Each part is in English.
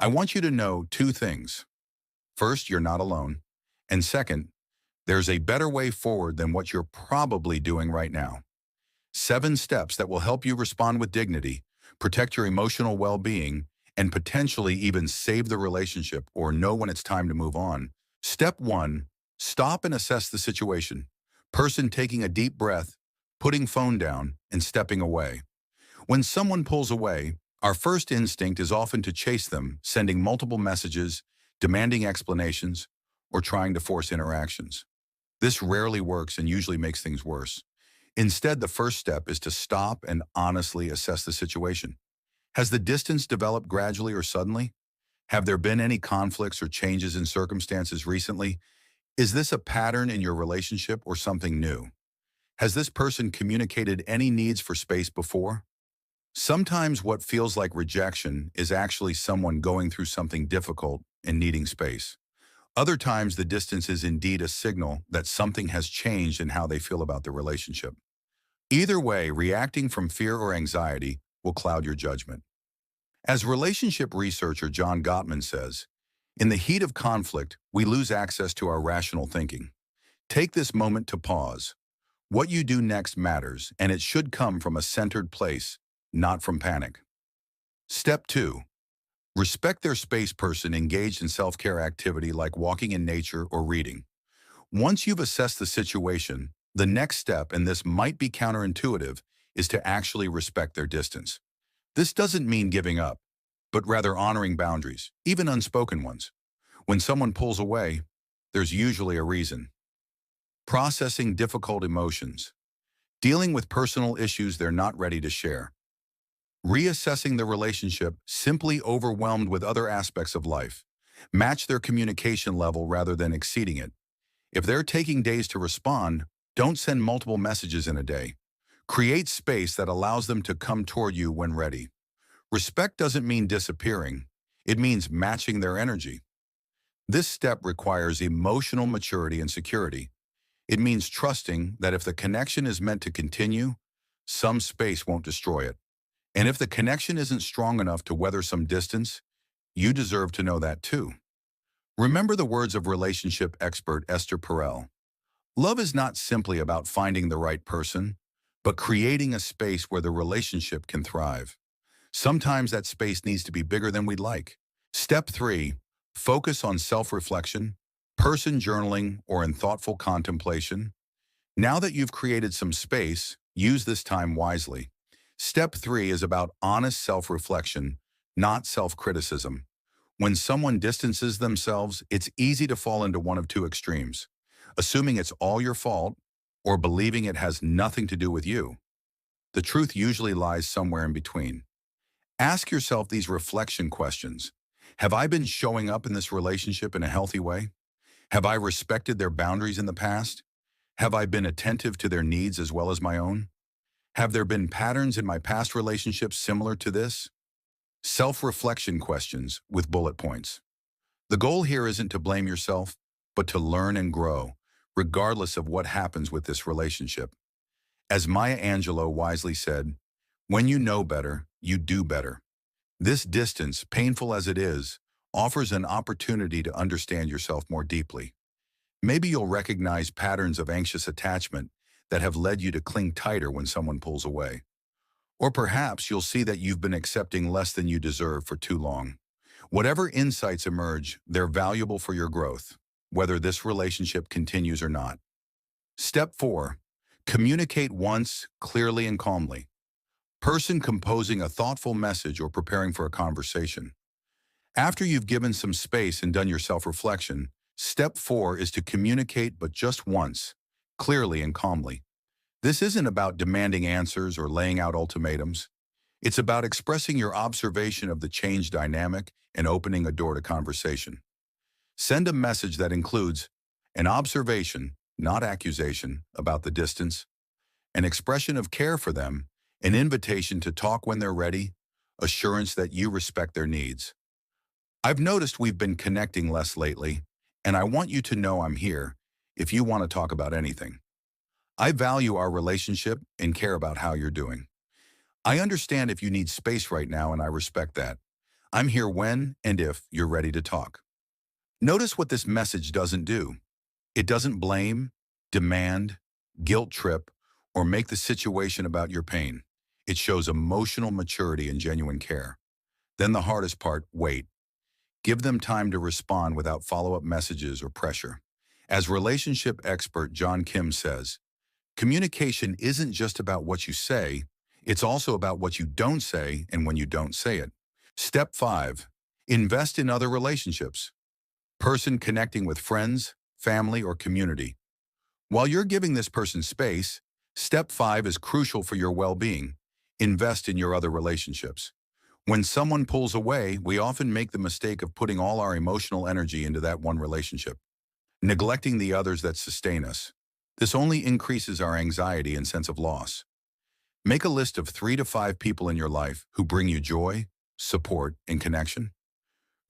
I want you to know two things. First, you're not alone. And second, there's a better way forward than what you're probably doing right now. 7 steps that will help you respond with dignity, protect your emotional well-being, and potentially even save the relationship or know when it's time to move on. Step 1, stop and assess the situation. Person taking a deep breath, putting phone down, and stepping away. When someone pulls away, our first instinct is often to chase them, sending multiple messages, demanding explanations, or trying to force interactions. This rarely works and usually makes things worse. Instead, the first step is to stop and honestly assess the situation. Has the distance developed gradually or suddenly? Have there been any conflicts or changes in circumstances recently? Is this a pattern in your relationship or something new? Has this person communicated any needs for space before? Sometimes what feels like rejection is actually someone going through something difficult and needing space. Other times, the distance is indeed a signal that something has changed in how they feel about the relationship. Either way, reacting from fear or anxiety will cloud your judgment. As relationship researcher John Gottman says, in the heat of conflict, we lose access to our rational thinking. Take this moment to pause. What you do next matters, and it should come from a centered place, not from panic. Step 2. Respect their space. Person engaged in self-care activity like walking in nature or reading. Once you've assessed the situation, the next step, and this might be counterintuitive, is to actually respect their distance. This doesn't mean giving up, but rather honoring boundaries, even unspoken ones. When someone pulls away, there's usually a reason. Processing difficult emotions. Dealing with personal issues they're not ready to share. Reassessing the relationship, simply overwhelmed with other aspects of life. Match their communication level rather than exceeding it. If they're taking days to respond, don't send multiple messages in a day. Create space that allows them to come toward you when ready. Respect doesn't mean disappearing. It means matching their energy. This step requires emotional maturity and security. It means trusting that if the connection is meant to continue, some space won't destroy it. And if the connection isn't strong enough to weather some distance, you deserve to know that too. Remember the words of relationship expert Esther Perel. Love is not simply about finding the right person, but creating a space where the relationship can thrive. Sometimes that space needs to be bigger than we'd like. Step 3, focus on self-reflection, person journaling, or in thoughtful contemplation. Now that you've created some space, use this time wisely. Step 3 is about honest self-reflection, not self-criticism. When someone distances themselves, it's easy to fall into one of two extremes, assuming it's all your fault or believing it has nothing to do with you. The truth usually lies somewhere in between. Ask yourself these reflection questions. Have I been showing up in this relationship in a healthy way? Have I respected their boundaries in the past? Have I been attentive to their needs as well as my own? Have there been patterns in my past relationships similar to this? Self-reflection questions with bullet points. The goal here isn't to blame yourself, but to learn and grow, regardless of what happens with this relationship. As Maya Angelou wisely said, when you know better, you do better. This distance, painful as it is, offers an opportunity to understand yourself more deeply. Maybe you'll recognize patterns of anxious attachment that have led you to cling tighter when someone pulls away. Or perhaps you'll see that you've been accepting less than you deserve for too long. Whatever insights emerge, they're valuable for your growth, whether this relationship continues or not. Step 4, communicate once, clearly and calmly. Person composing a thoughtful message or preparing for a conversation. After you've given some space and done your self-reflection, step 4 is to communicate, but just once, clearly and calmly. This isn't about demanding answers or laying out ultimatums. It's about expressing your observation of the change dynamic and opening a door to conversation. Send a message that includes an observation, not accusation, about the distance, an expression of care for them, an invitation to talk when they're ready, assurance that you respect their needs. I've noticed we've been connecting less lately, and I want you to know I'm here if you want to talk about anything. I value our relationship and care about how you're doing. I understand if you need space right now, and I respect that. I'm here when and if you're ready to talk. Notice what this message doesn't do. It doesn't blame, demand, guilt trip, or make the situation about your pain. It shows emotional maturity and genuine care. Then the hardest part, wait. Give them time to respond without follow-up messages or pressure. As relationship expert John Kim says, communication isn't just about what you say, it's also about what you don't say and when you don't say it. Step 5. Invest in other relationships. Person connecting with friends, family, or community. While you're giving this person space, step 5 is crucial for your well-being. Invest in your other relationships. When someone pulls away, we often make the mistake of putting all our emotional energy into that one relationship, neglecting the others that sustain us. This only increases our anxiety and sense of loss. Make a list of 3 to 5 people in your life who bring you joy, support, and connection.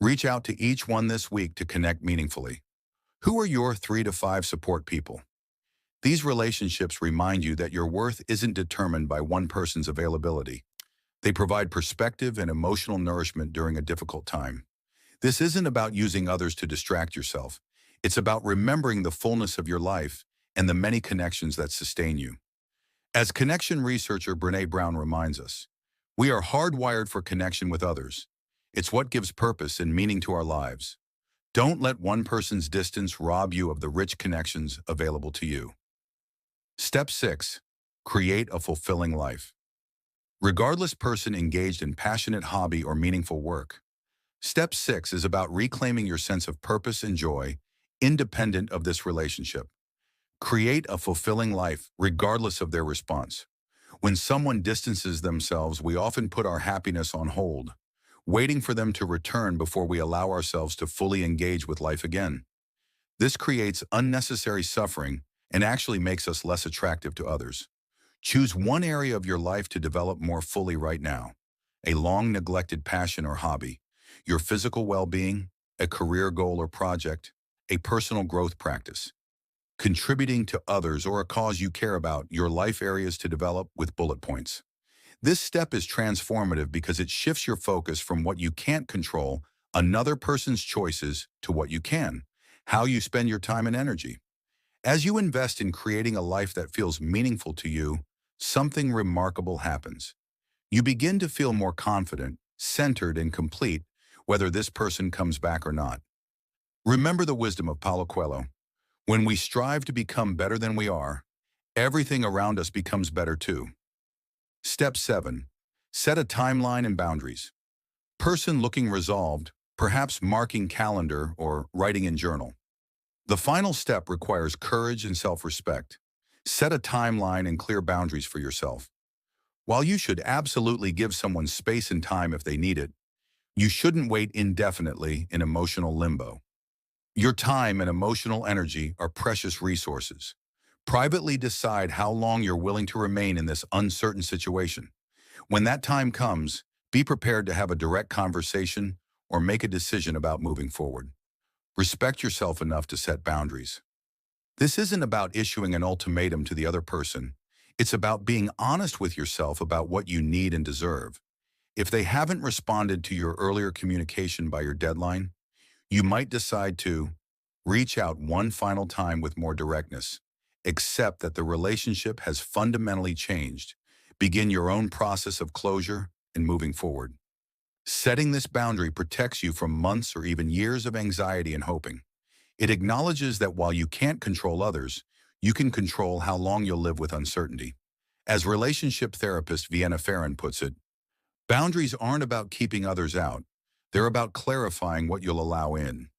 Reach out to each one this week to connect meaningfully. Who are your 3 to 5 support people? These relationships remind you that your worth isn't determined by one person's availability. They provide perspective and emotional nourishment during a difficult time. This isn't about using others to distract yourself. It's about remembering the fullness of your life and the many connections that sustain you. As connection researcher Brené Brown reminds us, we are hardwired for connection with others. It's what gives purpose and meaning to our lives. Don't let one person's distance rob you of the rich connections available to you. Step 6. Create a fulfilling life. Regardless person engaged in passionate hobby or meaningful work. Step 6 is about reclaiming your sense of purpose and joy, independent of this relationship. Create a fulfilling life regardless of their response. When someone distances themselves, we often put our happiness on hold, waiting for them to return before we allow ourselves to fully engage with life again. This creates unnecessary suffering and actually makes us less attractive to others. Choose one area of your life to develop more fully right now. A long-neglected passion or hobby, your physical well-being, a career goal or project, a personal growth practice. Contributing to others or a cause you care about, your life areas to develop with bullet points. This step is transformative because it shifts your focus from what you can't control, another person's choices, to what you can, how you spend your time and energy. As you invest in creating a life that feels meaningful to you, something remarkable happens. You begin to feel more confident, centered, and complete, whether this person comes back or not. Remember the wisdom of Paulo Coelho. When we strive to become better than we are, everything around us becomes better too. Step 7. Set a timeline and boundaries. Person looking resolved, perhaps marking calendar or writing in journal. The final step requires courage and self-respect. Set a timeline and clear boundaries for yourself. While you should absolutely give someone space and time if they need it, you shouldn't wait indefinitely in emotional limbo. Your time and emotional energy are precious resources. Privately decide how long you're willing to remain in this uncertain situation. When that time comes, be prepared to have a direct conversation or make a decision about moving forward. Respect yourself enough to set boundaries. This isn't about issuing an ultimatum to the other person. It's about being honest with yourself about what you need and deserve. If they haven't responded to your earlier communication by your deadline, you might decide to reach out one final time with more directness. Accept that the relationship has fundamentally changed. Begin your own process of closure and moving forward. Setting this boundary protects you from months or even years of anxiety and hoping. It acknowledges that while you can't control others, you can control how long you'll live with uncertainty. As relationship therapist Vienna Farron puts it, boundaries aren't about keeping others out. They're about clarifying what you'll allow in.